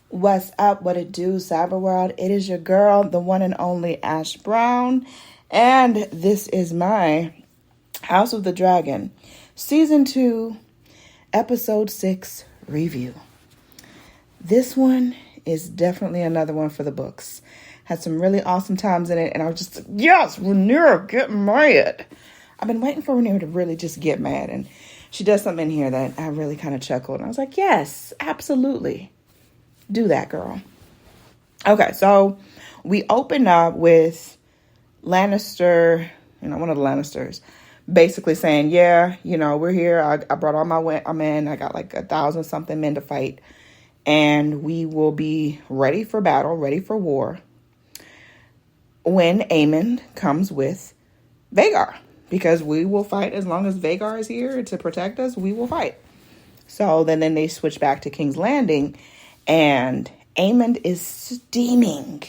What's up? What it do, Cyber World? It is your girl, the one and only Ash Brown, and this is my House of the Dragon Season 2, Episode 6 review. This one is definitely another one for the books. Had some really awesome times in it, and I was just like, yes, Rhaenyra, get mad. I've been waiting for Rhaenyra to really just get mad, and she does something in here that I really kind of chuckled, and I was like, yes, absolutely. Do that, girl. Okay, so we open up with Lannister, one of the Lannisters, basically saying, yeah, we're here. I brought all my men. I got like 1,000 something men to fight. And we will be ready for battle, ready for war, when Aemond comes with Vhagar. Because we will fight as long as Vhagar is here to protect us, we will fight. So then they switch back to King's Landing. And Aemond is steaming.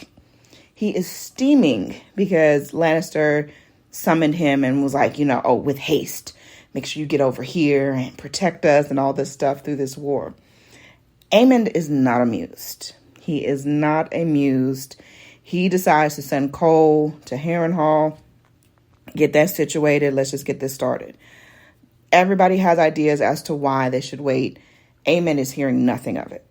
He is steaming because Lannister summoned him and was like, with haste, make sure you get over here and protect us and all this stuff through this war. Aemond is not amused. He is not amused. He decides to send Cole to Harrenhal, get that situated. Let's just get this started. Everybody has ideas as to why they should wait. Aemond is hearing nothing of it.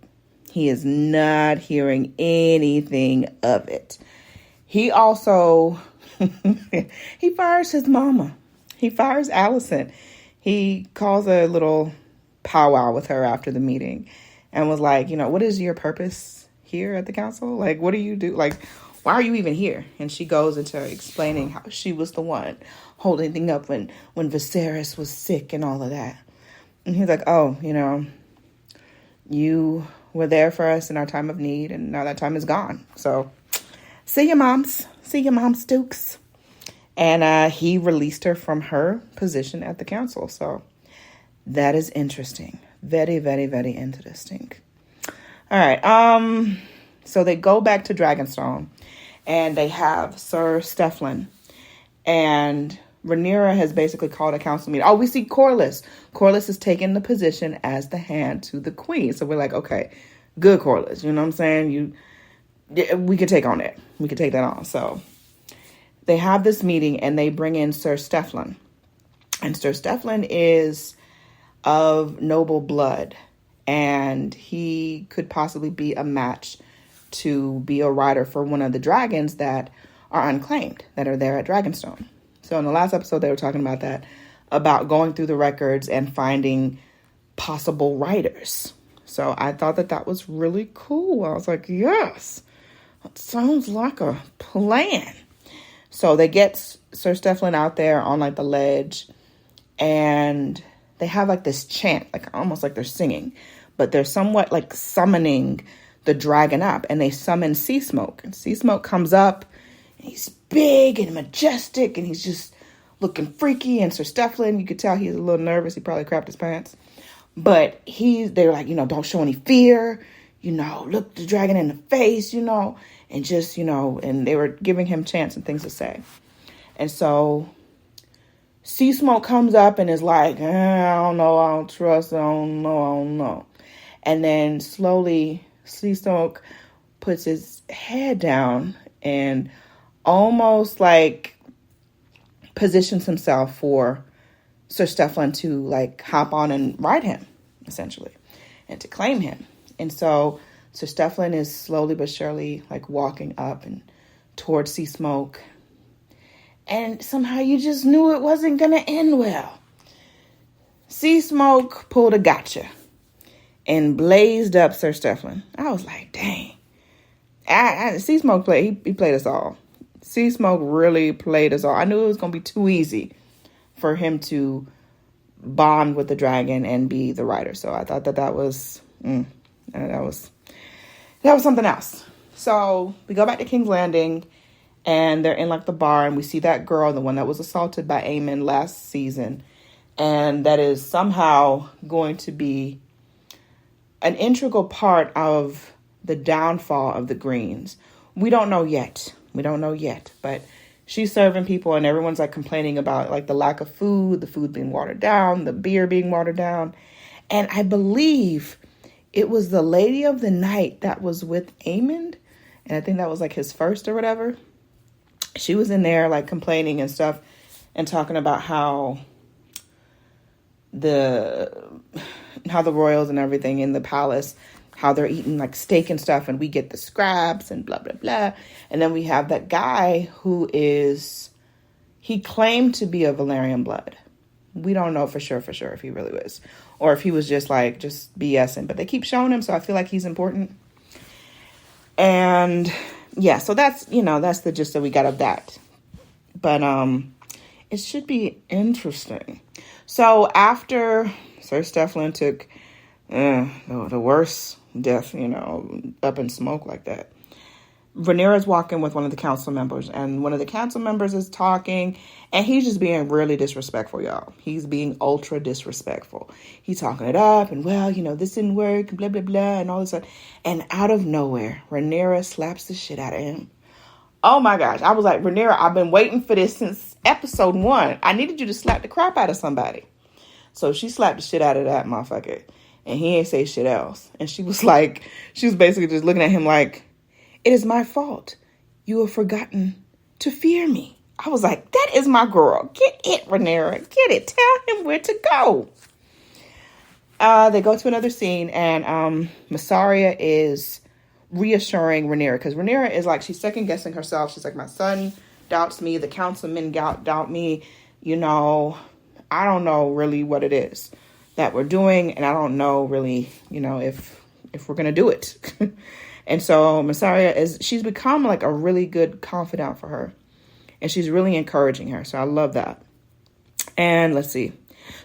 He is not hearing anything of it. He also, he fires his mama. He fires Alicent. He calls a little powwow with her after the meeting and was like, what is your purpose here at the council? Like, what do you do? Like, why are you even here? And she goes into explaining how she was the one holding things up when Viserys was sick and all of that. And he's like, oh, you were there for us in our time of need, and now that time is gone. So, see you, moms. See you, Moms Dukes. And he released her from her position at the council. So, that is interesting. Very, very, very interesting. All right. So, they go back to Dragonstone, and they have Sir Stefflin. And Rhaenyra has basically called a council meeting. Oh, we see Corlys. Corlys has taken the position as the hand to the queen. So we're like, okay, good, Corlys. You know what I'm saying? We could take on that. We could take that on. So they have this meeting and they bring in Sir Stefflin. And Sir Stefflin is of noble blood. And he could possibly be a match to be a rider for one of the dragons that are unclaimed, that are there at Dragonstone. So in the last episode, they were talking about that, about going through the records and finding possible writers. So I thought that was really cool. I was like, yes, that sounds like a plan. So they get Sir Stefflin out there on like the ledge, and they have like this chant, like almost like they're singing, but they're somewhat like summoning the dragon up, and they summon Sea Smoke. And Sea Smoke comes up, and he's big and majestic, and he's just looking freaky. And Sir Stefflin, you could tell he's a little nervous. He probably crapped his pants. But they're like, don't show any fear. Look the dragon in the face, and just, and they were giving him chants and things to say. And so Sea Smoke comes up and is like, I don't know, I don't trust, I don't know. And then slowly Sea Smoke puts his head down and almost like positions himself for Sir Stefflin to like hop on and ride him, essentially, and to claim him. And so Sir Stefflin is slowly but surely like walking up and towards Sea Smoke. And somehow you just knew it wasn't going to end well. Sea Smoke pulled a gotcha and blazed up Sir Stefflin. I was like, dang. Sea Smoke played. He played us all. Sea Smoke really played us all. I knew it was going to be too easy for him to bond with the dragon and be the rider. So I thought that was something else. So we go back to King's Landing, and they're in like the bar, and we see that girl, the one that was assaulted by Aemond last season, and that is somehow going to be an integral part of the downfall of the Greens. We don't know yet, but she's serving people, and everyone's like complaining about like the lack of food, the food being watered down, the beer being watered down. And I believe it was the lady of the night that was with Aemon. And I think that was like his first or whatever. She was in there like complaining and stuff and talking about how the royals and everything in the palace, how they're eating like steak and stuff, and we get the scraps and blah, blah, blah. And then we have that guy he claimed to be of Valerian blood. We don't know for sure if he really was, or if he was just BSing, but they keep showing him. So I feel like he's important. And yeah, so that's the gist that we got of that. But it should be interesting. So after Sir Stefflin took the worst death, up in smoke like that, Rhaenyra's walking with one of the council members, and one of the council members is talking, and he's just being really disrespectful, y'all. He's being ultra disrespectful. He's talking it up, and this didn't work, and blah, blah, blah, and all this stuff. And out of nowhere, Rhaenyra slaps the shit out of him. Oh my gosh. I was like, Rhaenyra, I've been waiting for this since episode 1. I needed you to slap the crap out of somebody. So she slapped the shit out of that motherfucker, and he ain't say shit else. And she was basically just looking at him like, it is my fault. You have forgotten to fear me. I was like, that is my girl. Get it, Rhaenyra. Get it. Tell him where to go. They go to another scene, and Mysaria is reassuring Rhaenyra, because Rhaenyra is like, she's second guessing herself. She's like, my son doubts me. The councilmen doubt me. I don't know really what it is that we're doing, and I don't know really, if we're gonna do it. And so Mysaria she's become like a really good confidant for her, and she's really encouraging her. So I love that. And let's see.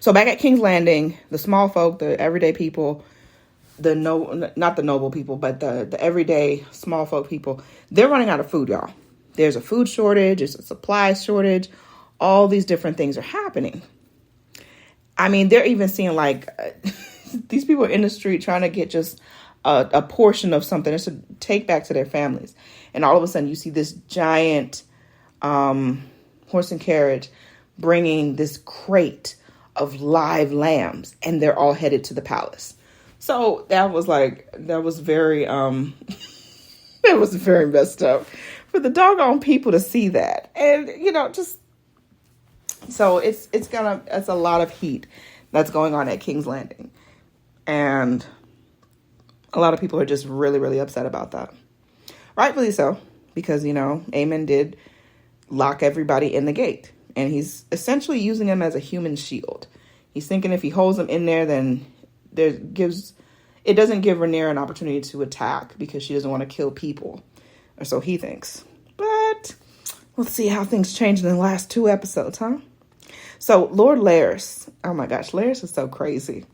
So back at King's Landing, the small folk, the everyday people, not the noble people, but the everyday small folk people, they're running out of food, y'all. There's a food shortage, there's a supply shortage. All these different things are happening. I mean, they're even seeing like these people in the street trying to get just a portion of something just to take back to their families. And all of a sudden you see this giant horse and carriage bringing this crate of live lambs, and they're all headed to the palace. So that was very, it was very messed up for the doggone people to see that. And, so it's a lot of heat that's going on at King's Landing. And a lot of people are just really, really upset about that. Rightfully so, because, Aemon did lock everybody in the gate. And he's essentially using them as a human shield. He's thinking if he holds them in there, then it doesn't give Rhaenyra an opportunity to attack, because she doesn't want to kill people. Or so he thinks. But let's see how things changed in the last 2 episodes, huh? So Lord Larys, oh my gosh, Larys is so crazy.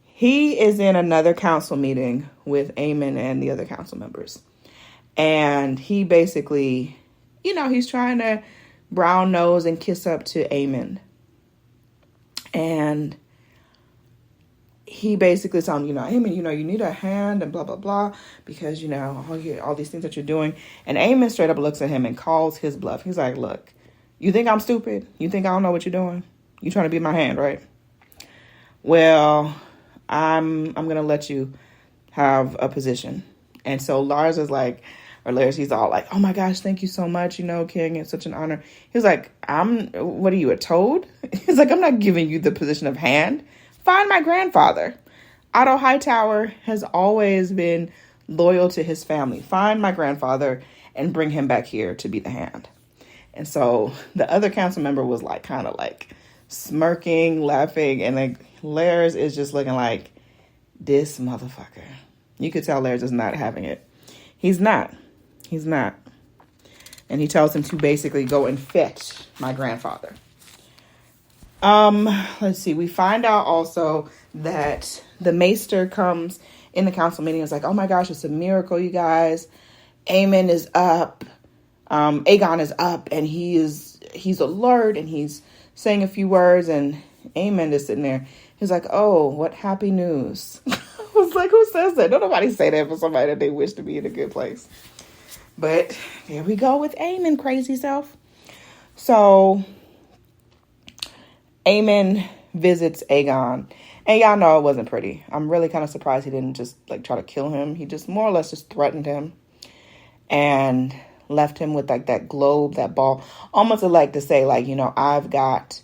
He is in another council meeting with Aemon and the other council members. And he basically, he's trying to brown nose and kiss up to Aemon. And he basically is telling, Aemon, you need a hand and blah, blah, blah, because, all these things that you're doing. And Aemon straight up looks at him and calls his bluff. He's like, look, you think I'm stupid? You think I don't know what you're doing? You trying to be my hand, right? Well, I'm going to let you have a position. And so Larys he's all like, oh my gosh, thank you so much. King, it's such an honor. He's like, what are you, a toad? He's like, I'm not giving you the position of hand. Find my grandfather. Otto Hightower has always been loyal to his family. Find my grandfather and bring him back here to be the hand. And so the other council member was like, kind of like smirking, laughing. And like Larys is just looking like, this motherfucker. You could tell Larys is not having it. He's not. And he tells him to basically go and fetch my grandfather. Let's see. We find out also that the maester comes in the council meeting. It's like, oh my gosh, it's a miracle, you guys. Aemon is up. Aegon is up, and he's alert, and he's saying a few words, and Aemon is sitting there. He's like, oh, what happy news. I was like, who says that? Don't nobody say that for somebody that they wish to be in a good place. But there we go with Aemon, crazy self. So Aemon visits Aegon, And y'all know it wasn't pretty. I'm really kind of surprised he didn't just like try to kill him. He just more or less just threatened him and left him with like that globe, that ball, almost like to say like, I've got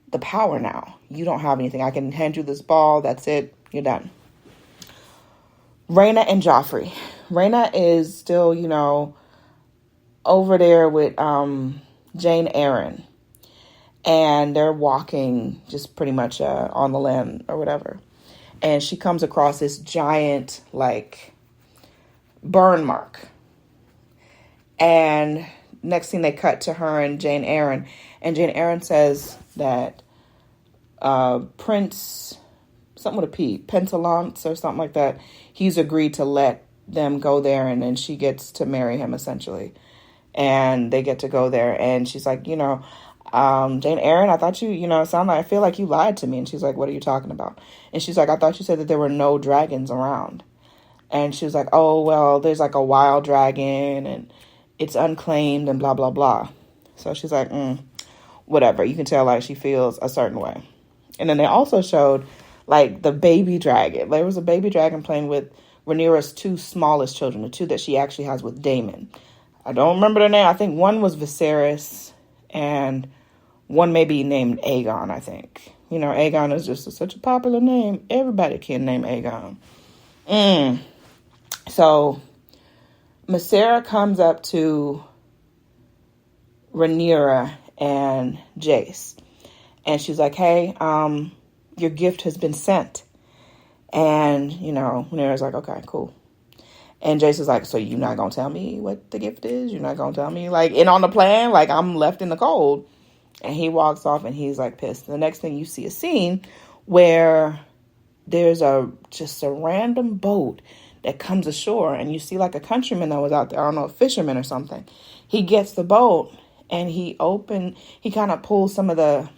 the power now. You don't have anything. I can hand you this ball. That's it. You're done. Raina and Joffrey. Raina is still, over there with Jane Eyre. And they're walking just pretty much on the land or whatever. And she comes across this giant, like, burn mark. And next thing they cut to her and Jane Eyre. And Jane Eyre says that Prince, something with a P, Pentalance or something like that, he's agreed to let them go there. And then she gets to marry him, essentially. And they get to go there. And she's like, Jane Eyre, I thought I feel like you lied to me. And she's like, what are you talking about? And she's like, I thought you said that there were no dragons around. And she was like, oh, well, there's like a wild dragon and it's unclaimed and blah, blah, blah. So she's like, whatever. You can tell like she feels a certain way. And then they also showed like the baby dragon. There was a baby dragon playing with Rhaenyra's two smallest children, the two that she actually has with Daemon. I don't remember their name. I think one was Viserys and one may be named Aegon, I think. Aegon is just such a popular name. Everybody can name Aegon. So, Mysera comes up to Rhaenyra and Jace. And she's like, hey, your gift has been sent. And, Rhaenyra's like, okay, cool. And Jace is like, so you're not going to tell me what the gift is? You're not going to tell me? Like, in on the plan? Like, I'm left in the cold. And he walks off and he's like pissed. The next thing you see a scene where there's just a random boat that comes ashore. And you see like a countryman that was out there. I don't know, a fisherman or something. He gets the boat and he kind of pulls some of the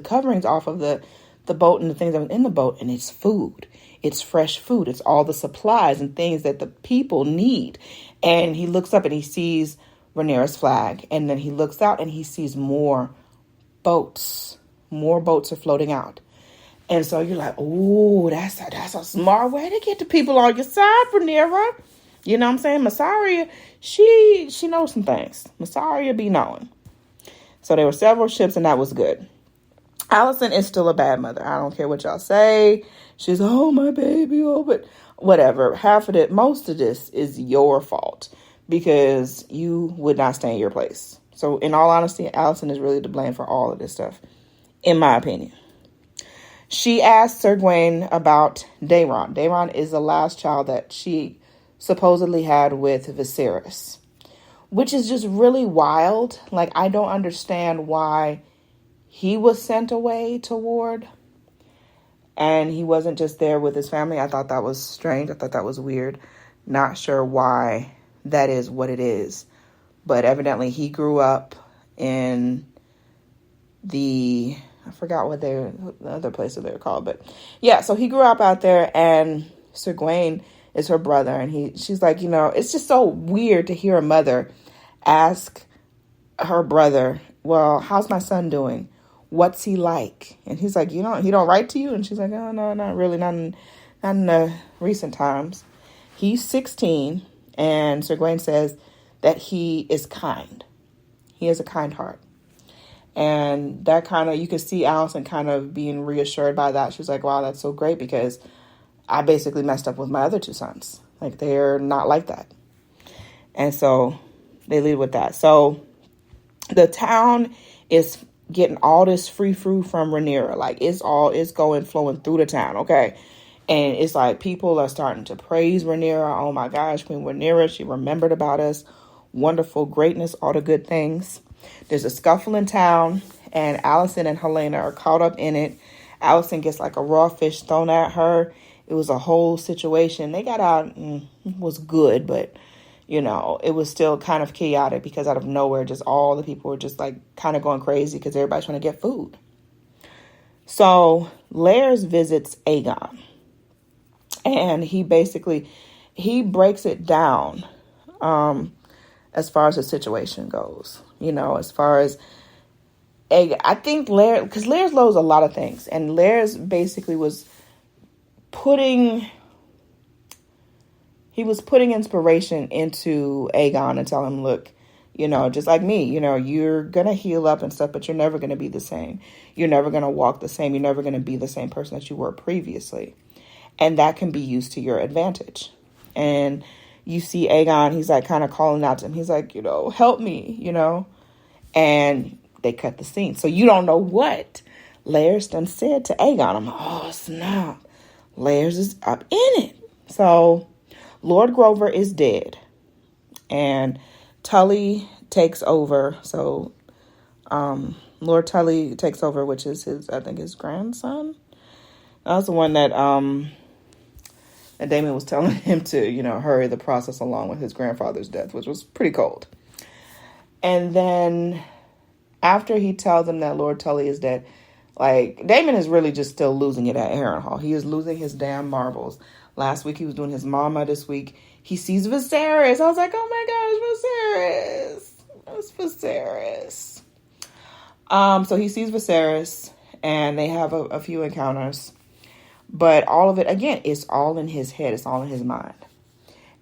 coverings off of the boat and the things that was in the boat. And it's food. It's fresh food. It's all the supplies and things that the people need. And he looks up and he sees Rhaenyra's flag. And then he looks out and he sees more boats. More boats are floating out. And so you're like, oh, that's a smart way to get the people on your side, Rhaenyra. You know what I'm saying? Mysaria, she knows some things. Mysaria be knowing. So there were several ships and that was good. Alicent is still a bad mother. I don't care what y'all say. She's, oh, my baby, but whatever. Most of this is your fault because you would not stay in your place. So in all honesty, Alicent is really to blame for all of this stuff, in my opinion. She asked Sir Gawain about Daeron. Daeron is the last child that she supposedly had with Viserys, which is just really wild. Like, I don't understand why he was sent away to ward and he wasn't just there with his family. I thought that was strange. I thought that was weird. Not sure why that is what it is. But evidently he grew up in I forgot what the other places they were called. But yeah, so he grew up out there and Sir Gawain is her brother. And she's like, it's just so weird to hear a mother ask her brother, well, how's my son doing? What's he like? And he's like, he don't write to you? And she's like, oh, no, not really. Not in the recent times. He's 16. And Sir Gawain says that he is kind. He has a kind heart. And that you can see Alicent kind of being reassured by that. She's like, wow, that's so great because I basically messed up with my other two sons. Like, they're not like that. And so they lead with that. So the town is getting all this free food from Rhaenyra. Like, it's flowing through the town, okay? And it's like people are starting to praise Rhaenyra. Oh my gosh, Queen Rhaenyra, she remembered about us. Wonderful greatness, all the good things. There's a scuffle in town, and Alicent and Helena are caught up in it. Alicent gets like a raw fish thrown at her. It was a whole situation. They got out, it was good, but it was still kind of chaotic because out of nowhere, just all the people were just like kind of going crazy because everybody's trying to get food. So Lares visits Aegon and he breaks it down as far as the situation goes. As far as I think Lares, because Lares knows a lot of things, and Lares basically was putting inspiration into Aegon and telling him, look, just like me, you're going to heal up and stuff, but you're never going to be the same. You're never going to walk the same. You're never going to be the same person that you were previously. And that can be used to your advantage. And you see Aegon, he's like kind of calling out to him. He's like, help me, and they cut the scene. So you don't know what Lair's done said to Aegon. I'm like, oh, snap. Lair's is up in it. So Lord Grover is dead. And Tully takes over. So Lord Tully takes over, which is his grandson. That was the one that Damon was telling him to, hurry the process along with his grandfather's death, which was pretty cold. And then after he tells him that Lord Tully is dead, like, Damon is really just still losing it at Harrenhal. He is losing his damn marbles. Last week he was doing his mama. This week he sees Viserys. I was like, oh my gosh, Viserys. It's Viserys. So he sees Viserys and they have a few encounters. But all of it, again, it's all in his head. It's all in his mind.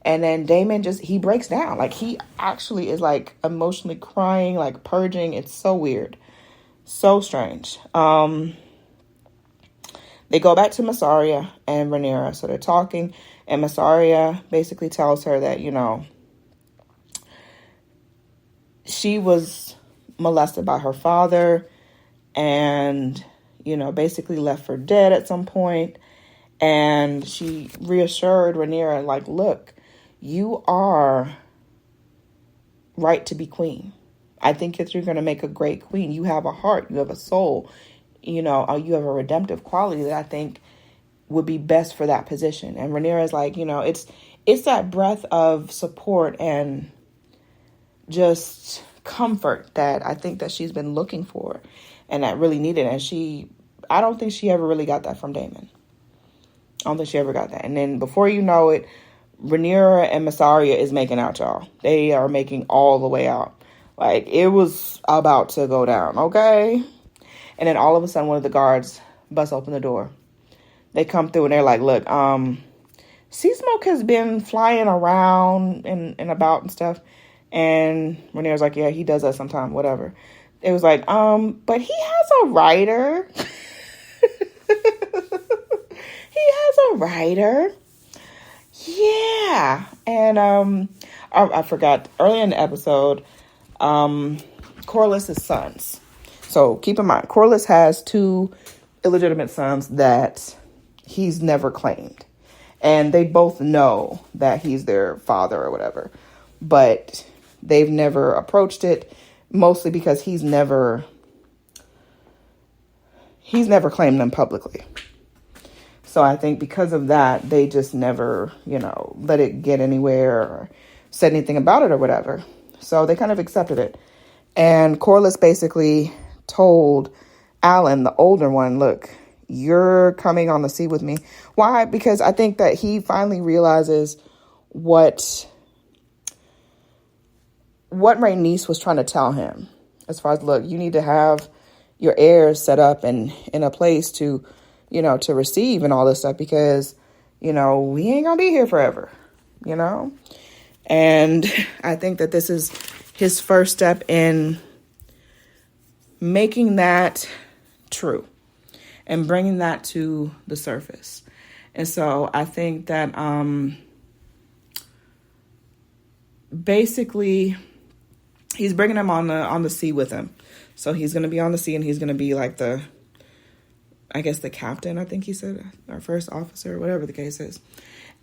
And then Damon he breaks down. Like, he actually is, like, emotionally crying, like, purging. It's so weird. So strange. They go back to Massaria and Rhaenyra. So they're talking. And Massaria basically tells her that, she was molested by her father. And basically left for dead at some point. And she reassured Rhaenyra, like, look, you are right to be queen. I think that you're going to make a great queen. You have a heart. You have a soul. You have a redemptive quality that I think would be best for that position. And Rhaenyra is like, it's that breath of support and just comfort that I think that she's been looking for and that really needed. And I don't think she ever really got that from Damon. I don't think she ever got that. And then before you know it, Rhaenyra and Massaria is making out, y'all. They are making all the way out. Like, it was about to go down, okay? And then all of a sudden, one of the guards busts open the door. They come through and they're like, look, Sea Smoke has been flying around and about and stuff. And Rhaenyra's like, yeah, he does that sometime, whatever. It was like, but he has a rider. He has a rider. Yeah. And I forgot, earlier in the episode, Corlys' sons. So keep in mind, Corlys has 2 illegitimate sons that he's never claimed. And they both know that he's their father or whatever. But they've never approached it, mostly because he's never claimed them publicly. So I think because of that, they just never, let it get anywhere or said anything about it or whatever. So they kind of accepted it. And Corlys basically told Alan, the older one, look, you're coming on the sea with me. Why? Because I think that he finally realizes what Rhaenys was trying to tell him. As far as, look, you need to have your heirs set up and in a place to, to receive and all this stuff because, we ain't gonna be here forever, And I think that this is his first step in making that true and bringing that to the surface. And so I think that basically he's bringing him on the sea with him. So he's going to be on the sea and he's going to be like the captain, I think he said, our first officer, whatever the case is.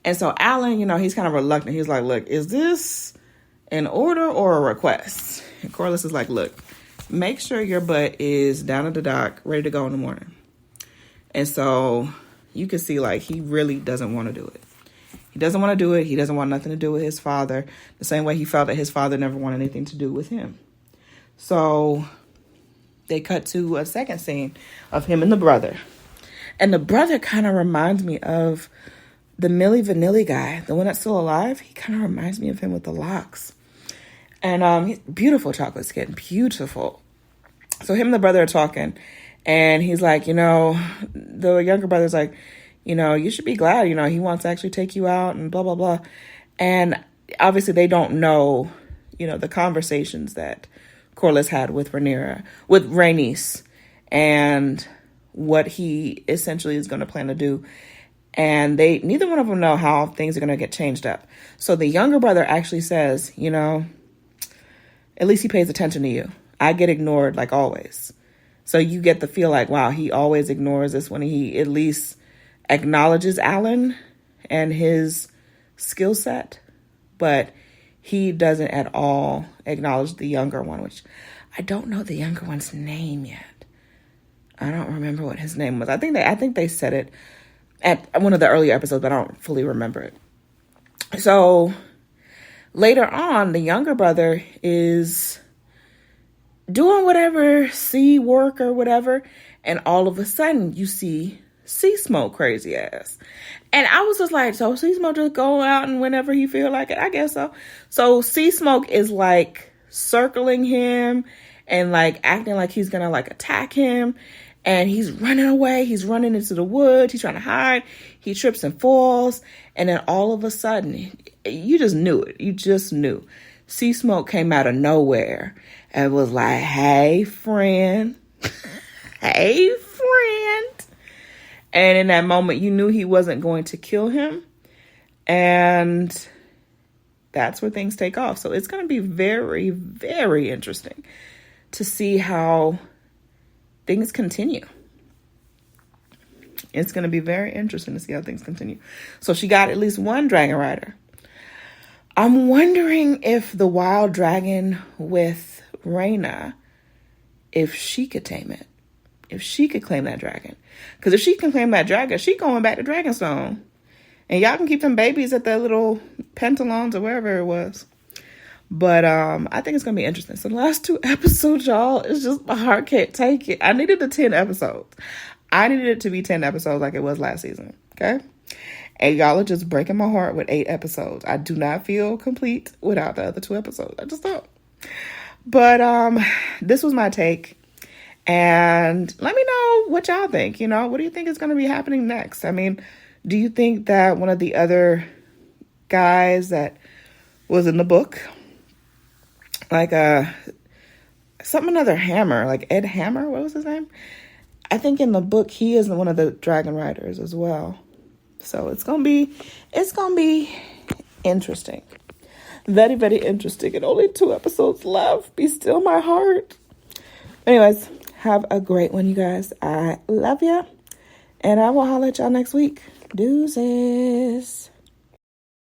And so Alan, he's kind of reluctant. He's like, look, is this an order or a request? And Corlys is like, look, make sure your butt is down at the dock, ready to go in the morning. And so you can see, like, he really doesn't want to do it. He doesn't want to do it. He doesn't want nothing to do with his father. The same way he felt that his father never wanted anything to do with him. So they cut to a second scene of him and the brother. And the brother kind of reminds me of the Milli Vanilli guy, the one that's still alive. He kind of reminds me of him with the locks. And he's beautiful chocolate skin, beautiful. So him and the brother are talking. And he's like, the younger brother's like, you should be glad, he wants to actually take you out and blah, blah, blah. And obviously they don't know, the conversations that Corliss had with Rhaenys, and what he essentially is going to plan to do. And neither one of them know how things are going to get changed up. So the younger brother actually says, at least he pays attention to you. I get ignored like always. So you get the feel like, wow, he always ignores us, when he at least acknowledges Alan and his skill set, but he doesn't at all acknowledge the younger one, which I don't know the younger one's name yet. I don't remember what his name was. I think they said it at one of the earlier episodes, but I don't fully remember it. So later on, the younger brother is doing whatever, sea work or whatever, and all of a sudden you see Sea Smoke crazy ass. And I was just like, so Sea Smoke just go out and whenever he feel like it? I guess so. So Sea Smoke is like circling him and like acting like he's gonna like attack him. And he's running away. He's running into the woods. He's trying to hide. He trips and falls. And then all of a sudden, you just knew it. You just knew. Sea Smoke came out of nowhere and was like, hey, friend. Hey, friend. And in that moment, you knew he wasn't going to kill him. And that's where things take off. So it's going to be very, very interesting to see how things continue. It's going to be very interesting to see how things continue. So she got at least one dragon rider. I'm wondering if the wild dragon with Rhaena, if she could tame it. If she could claim that dragon. Because if she can claim that dragon, she going back to Dragonstone. And y'all can keep them babies at their little pentalons or wherever it was. But I think it's going to be interesting. So the last 2 episodes, y'all, it's just my heart can't take it. I needed the 10 episodes. I needed it to be 10 episodes like it was last season. Okay? And y'all are just breaking my heart with 8 episodes. I do not feel complete without the other 2 episodes. I just don't. But this was my take. And let me know what y'all think. What do you think is going to be happening next? I mean, do you think that one of the other guys that was in the book, like another Hammer, like Ed Hammer, what was his name? I think in the book he is one of the dragon riders as well. So it's gonna be interesting. Very, very interesting. And only 2 episodes left. Be still my heart. Anyways, have a great one, you guys. I love you. And I will holler at y'all next week. Deuces.